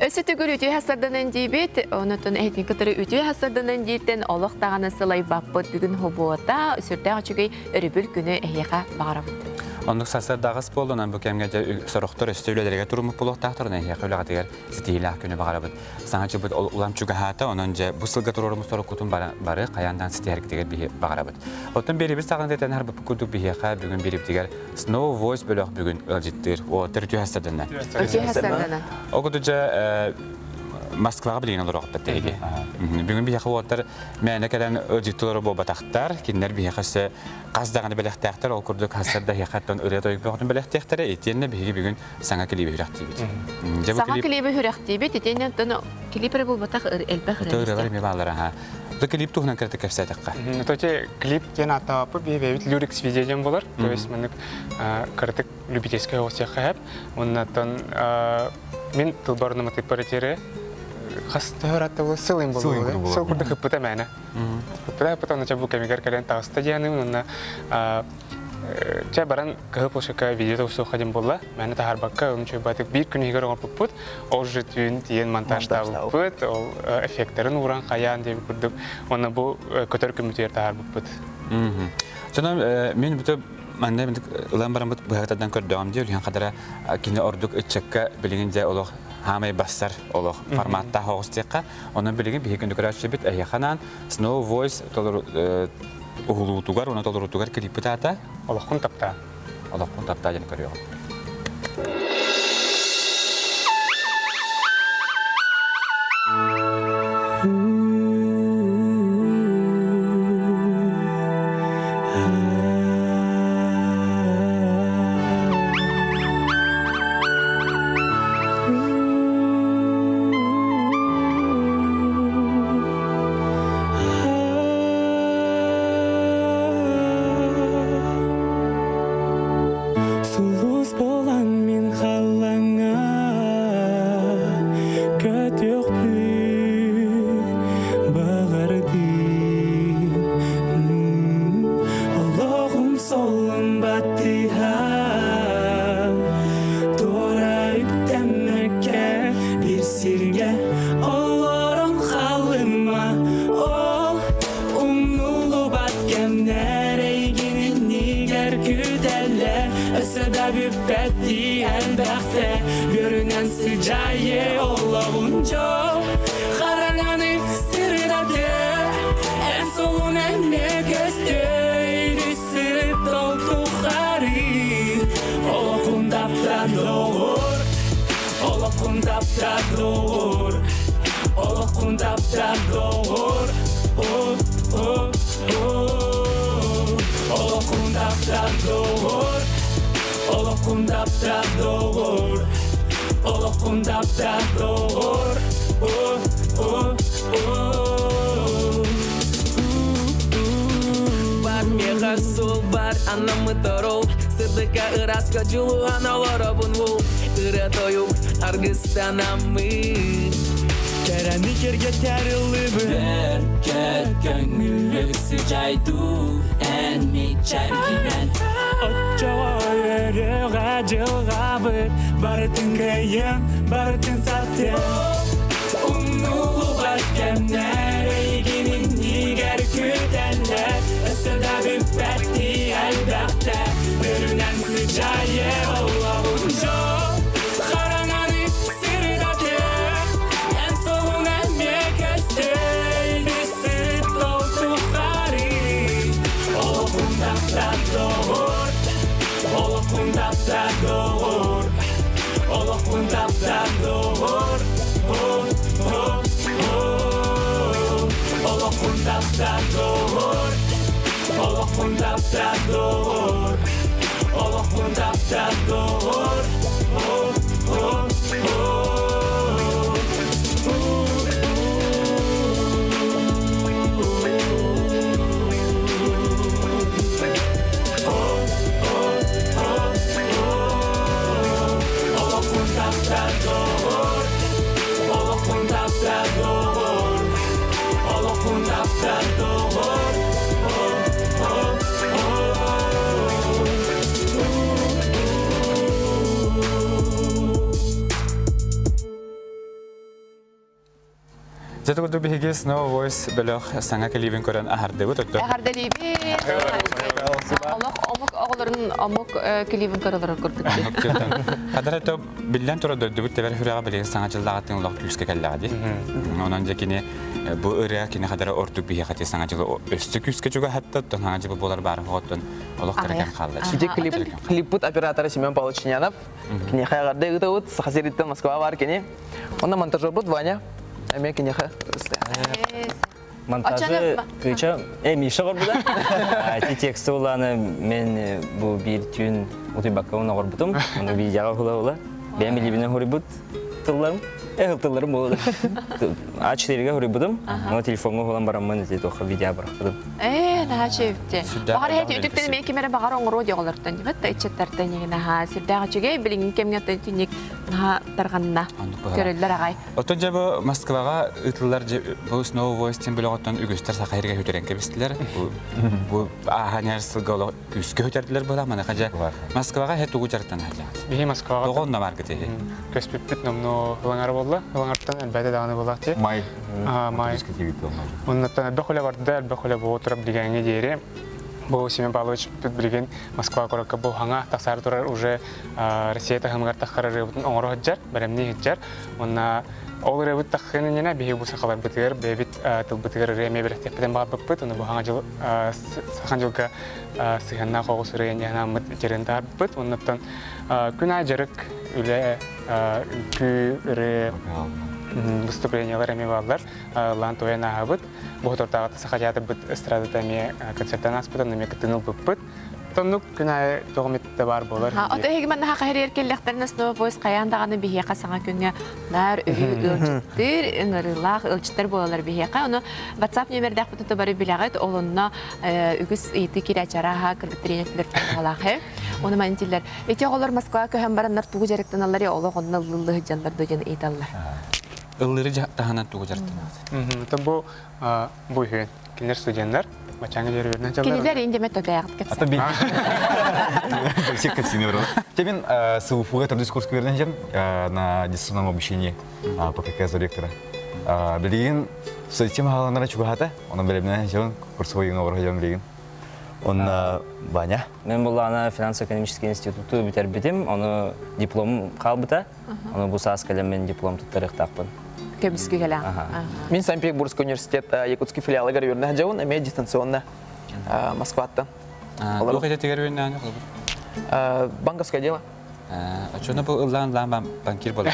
Ösütügür ütüye hasardanan dibet, onutun ehdin kıtırı ütüye hasardanan dibten olaq dağını sılay bappıt bugün hobuata, üsürde açıgay örübül günü ehyeqa bağırabıd. Onluk sasar dağız boldunan bu kemgece soroktor östüylelerge turumup buluq dağıtırın ehyeqa öyle gatiger zitiyilah günü bağırabıd. Sanatçı bu ulam çuga hata onunca bu sılga tururumuz sorokutun barı qayandan siti herketiger bir bağırabıd. Otun beri bir sağın deten her bu kuduk bir ehyeqa bugün berip diger Snow Voice bölük bugün ölcittir. O tırtüye hasardanan. Ütüye hasardanan. O kuduca Moskvaga bilgin olarak da teydi. Bugün bir yakı otar mene kelen öcütleri bu bataktar, kinler bir yakısı qazdağını belektektar, o kurduk hasarda yakattan öyle doyup bakın belektektar etiyenne bugün sana klibi hüraktivit. Sana klibi hüraktivit, etiyenne klibi bu batak elbaq. Doğrular mi bağlar ha. Bu klip tuhnan kritik efsatakka. Тоте клип тен атапы бевит лирик свидетелем болар. То есть мен критик любительская осяхап. Оннан мен тылбарным типаретере хастаратты сылым болду. Сыл курды хыпыта мәне. Хыпыта нача бу кемигер кален таста яны онна баран кыһып ошка видео усу хадим болла. Мәне тахарбакка он чөбатык бир күн егер оңып пут. Ол жетүн тиен монтажда пут. Ол эффекттерин уран каян деп күрдүк. Оны бу көтөр көмүтөр тахар пут. Жанам мен бүтө Manda bentuk ulang barang bu hakikaten kerdam dia lihat kadar kini orduk cekka bilingin Allah hamai besar Allah formatta hostekka onun bilingin bir gün dikkat edip ayakanan Snow Voice tolur uhulutugar ona tolurutugar klip tata Allah kontakta jadi kerja. Жата гуду биһиги Snow Voice бөлөх саңа келивин көрөн ахарды бут өттө. Әгәрдәлиби. Аллах омук огларын омук киливен көрөлөр көрдүк. Хадарато биллен туру дөдү бут тебер хүрага билген саңа жылдагатын улак күскө келлади. Онан жекине бу ыря кине хадара ортук бие хати саңа жылы өстү күскө жуга хатта саңа жылы болар бары хоттон олак караган калды. Иде клиппут операторы Семен Павлович Чинянов. Кине хайгарды гытыут Сахасириттен Москва бар кине. Онда монтажер бут Ваня. Эме кине ха. Монтажы кыча Миша горбуда. Тексті уланы мен бу бир түйін уты баккауна горбутум. Оны видеоға хула. Бен билибинен хорибут тылларым. Тылларым болду. А4ге хорибудум. Но телефонга холан барамын деді тоқы видео барақпыдым. Нахачевте. Багар хет үтүктен мен кемере багар оңро дегелерден дибет ичеттерден егене ха сирдага чиге билин кемгеттен тиник на тарганна көрөлдөр агай. Отон жабы Москвага ытылар бу Snow Voice тем билоготтон үгүстер сакайырга хөтөрен кебистилер. Бу аханярсыл гол күскө хөтөрдүлөр була мана кажа Москвага хет угу жартан хажа. Бихи Москвага. Тогонна маркете. Көспүт номно хылаңар болду. Хылаңартан әлбәттә даганы булат. Май. Май. Оннан бөхөлө барды, бөхөлө бу отырып дигәнгә дире. Бу Семен Павлович билген Москва коракка бу хаңа тасар турар уже Россияда хәмгәр тахкарары бутын оңро хаҗар, беремни хаҗар. Онна олар бу тахканы нена бихи бу сакалар битер, бебит тыл битер реме берәтеп белән бар бит, оны бу хаңа жыл сахан җылга сыганна кагысыры яна мит терендә бит, оннан күнә җырык үле күре выступлениялар эми балдар лантоя нахабыт бу тортага сахажаты бит эстрадада ме концерттан аспытан ме кытыныл бит тонук күнә тогмитте бар болар. Ата хегмен ха кайрер келлектерне Snow Voice каяндаганы бихе касаңа күнгә нар өлчтер ыңырылах өлчтер болалар бихе ка аны WhatsApp номердә кытты бары биләгәт олынна үгүс ити кирәчара ха кырдытренетлер талахы. Оны мантиллер. Эти оголар Москва көһәм бараннар тугу жарыктан алар олы гонны лылы җанлар дөгән әйтәлләр. Ыллыры тахана тугу жартан. Та бу хен кинер студентлар бачаңга жер бернә җаллар. Киниләр инде методагыт кепсә. Ата бин. Все как синевро. Тебин СУФУга там дискурс квернен на дистанционном обучении по ККС ректора. Билген с этим халанара чугата, он белебне жон курсовой новый район билген. Он Ваня. Мен булана финансово-экономический институты битербидим, оны диплом калбыта. Оны бу саскалем мен диплом туттарык таппын. Кебискә гелә. Мин Санкт-Петербургский университет Якутский филиалы горюрна хаҗавын, эме дистанционно Москвада. Олар кайда тегерүннән. Банковское дело. Ачона бу ыллан банкир була.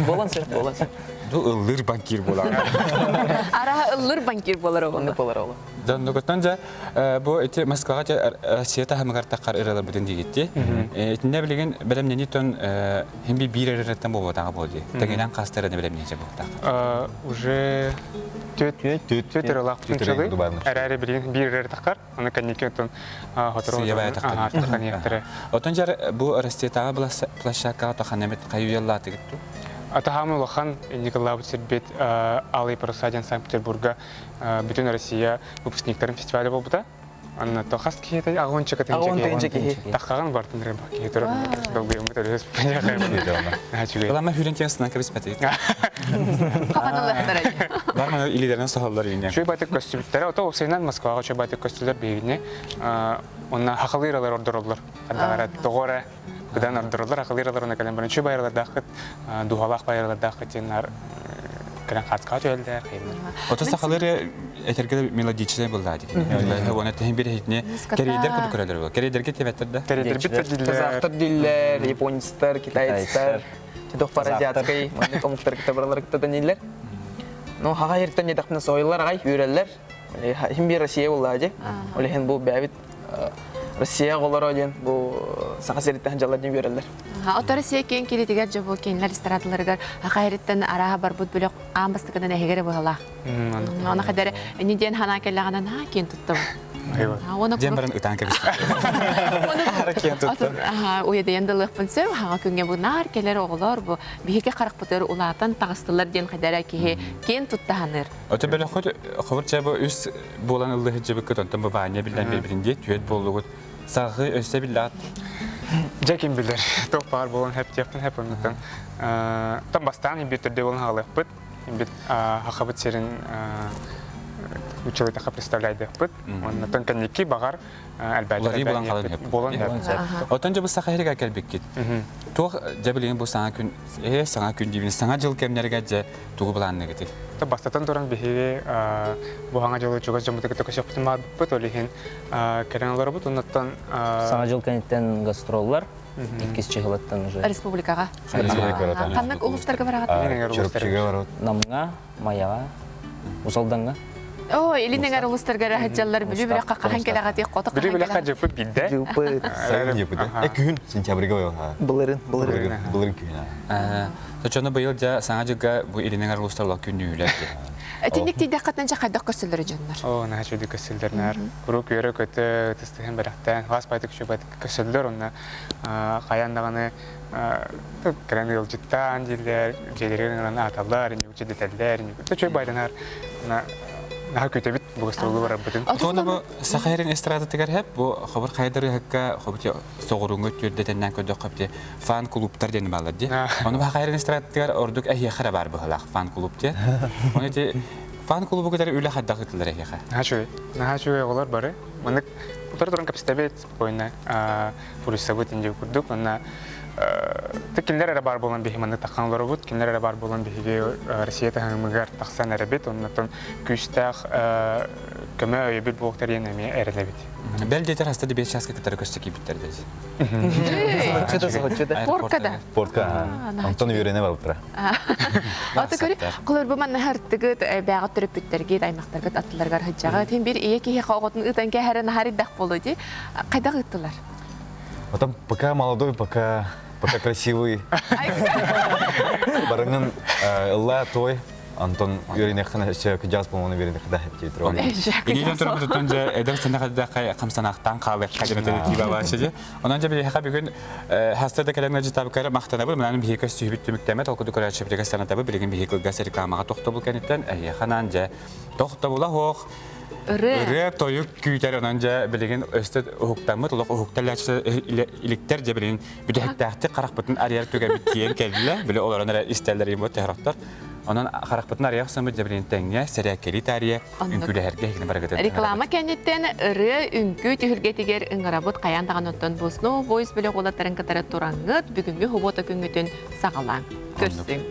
Волонтер. Ду ыллыр банкир була. Ара ыллыр банкир булар Онда ул. болар ол. Донно готанжа бу эти Москвага Россияда хәмгәр тахкар иралар бүтән дигетти. Этне билген белемнәни тон химби бир эрәттән бу тагы булды. Тегенән кастырны белемнәни җә бу тагы. Уже төтөр лак тунчылы. Әрәре билген бир эрәр тахкар. Аны канеке тон хатыры. Сыябай тахкар. Тахкар. Отонжа бу Россиядагы площадкага таханамет кайюялла тигетту. Атахамы Лохан Николай Бутербет Алый Парусадин Санкт-Петербурга бүтүн Россия выпускниктарын фестивале болбута. Анна тохас киете агонча Агонча тахаган бартын реба киетер долгуем бутырыс паньяга. Калама хүрентенсинан кебиспети. Капанылы хәтәрәй. Барма илидерен сахаллар ине. Чөй батык костюмтары ото Усейнан Москвага чөй батык костюмлар бегине. Онна хакылыйралар ордырлар. Кадагара тогора Кудан ордырлар хакылыйралар оны калем барынчы байралар дакыт дугалак байралар дакыт енар кален катка төлдер. Ото сахаллар этергә мелодичный булды ди. Оны тәһин бир хитне керейдер күп күрәләр. Керейдерге тибәттер. Керейдер бит дилләр. Казахтар дилләр, японецтар, китайцтар. Тедох паразиатский, монда комуктар китабарлар китаданилләр. Ну хага ерттән ядакны сойлар агай үрәлләр. Химби Россия булды. Олеген бу бәбит Россия голары дигән бу Сахасириттән җалладын үрәлләр. Ата Россия кен килетигәр җабу кенләр истрадаларга хакайреттән арага бар бут бүләк амбастыгына нәһегәре була. Аны хәдәр нидән хана келлаганан ха кен туттым. Аны Дембаран үтән кебис. Ага, уйда яндылык пунсә, ха күнгә бу нар келәр оглар бу биһиге карак бутыр улатан тагыстылар дигән хәдәр ки кен туттаһаныр. Ото белә хот хәбәрчә бу үс булан ылды җибек көтән бу Ваня белән бер-беринде түйет булды. Сагы өстә биллат. Джекин билер. Топ бар булган һәп тәптен һәп оннан. Там бастан бит дә булган халык бит. бит хахабыт серин училытаха представляйды бит. Он тонко ники багар Улары болан қалын әлбәттә хеп. болан хеп. Отон жабы сақа херге келбек кет. Тух жабылын бұл саңа күн, саңа күн деймін, саңа жыл кемнерге же туғы бұланны кетел. Та бастатан туран бихиге буханга жолы чугас жамыты кете көшөп тема бит олихин керенлар бит оннан Саңа жыл кенеттен гастроллар, 2 жылыттан уже. Республикаға. Республикаға. Қаннық ұлыстарға барағат? Чөрөпчөгө бар. Намга, Маяга, Усалданга. О, илинеңер ұлыстарға рахатжалар білі бір қаққан келағаты қотық били биле хаҗып бидде. Жылпы, Сайын деп еді. Күн сентябрьге ойға. былырын. Бұлырын күн. Сочоны бұйыл жа саңа жылға бұл илинеңер ұлыстарлық күнні үйлерді. Тинник тейді қаттанча қайдақ көрсілері жанлар. О, на чуди көсөлдөрнөр. Курук йөрө көтө тестеген барактан хас байтык шубат көсөлдөр онна каяндаганы крен йылжыттан жилдер, желерин аталар, нюче детальдер, нюче чөй байданар. На көтө бит бу гастролу бар бутун. Тоны бұл сақа херін эстрада тегер хеп, бұл қабыр қайдары хекка қабыр соғырыңғы түрдетеннен көді қабды фан клубтар дені балар де. Оны бұл қайрын эстрада тегер ордық әйе қара бар бұғылақ фан клуб де. Оны де фан клубы көтері үлі қаддағы тұлар әйе қа. На чуй олар бары. Мындык утар туран капстабет спокойно полисабыт инде курдук. Онна Кинлер әрі бар болан бейхіманды таққанлары бұд, кинлер әрі бар болан бейхіге Россия тағымығар тақсан әрі бет, оннаттан күштақ көмі өйі біл болуқтар ең әме әрілі бет. Бәл детер хастады 5 часқа кітары көстікі біттер деді. Поркада. Портка. Антон үйрене бар бұтыра. Аты көрі, құлыр бұман нәхәрттігіт бәғат түріп бүттерге, аймақтарғыт аттыларғар хыджаға. Тен бір ие кейі қауғытын ұтан кәхәрі нахари дақ болу де. Қайда ғыттылар? Потом пока молодой, пока красивый. Барыңын ылла той. Антон үйрене қана жаз болуыны береді қада әпте тұрған. Инелен тұрып тұттан жа әдір сәнді қадда қамсанақтан қалық қадырыды кейба башы де. Онан жа бір еқа бүгін хастырды кәлемге житабы кәрі мақтана бұл. Мұнаның бейекі сүйбіт түміктәмет, олқыды көрі әшіпірегі сәнатабы білеген бейекі ғасыр рекламаға тоқты бұл кәнеттен әйеқанан жа тоқты бұла хоқ. Үрі тойық күйтер онан жа білеген өсті ұхықтамыт, олық ұхықталачы иліктер жа білеген бүдәхтәқті қарақ бұтын арияр түге біткейін кәлділі. Білі оларына істәлдер емот тәхірақтар. Онан қарақпытын арияқ сымы жабылын тәңе, сәрия кәлі тария, үнкілі әрге хекіне барағыдың. Реклама кәнеттен үрі үнкі түйіргетігер үңірабыт қаяндаған оттан бұсыну, бойыз білі қолаттарын қатары тұраңғыт, бүгінгі хубота күнгітін сағалаң. Көрсің.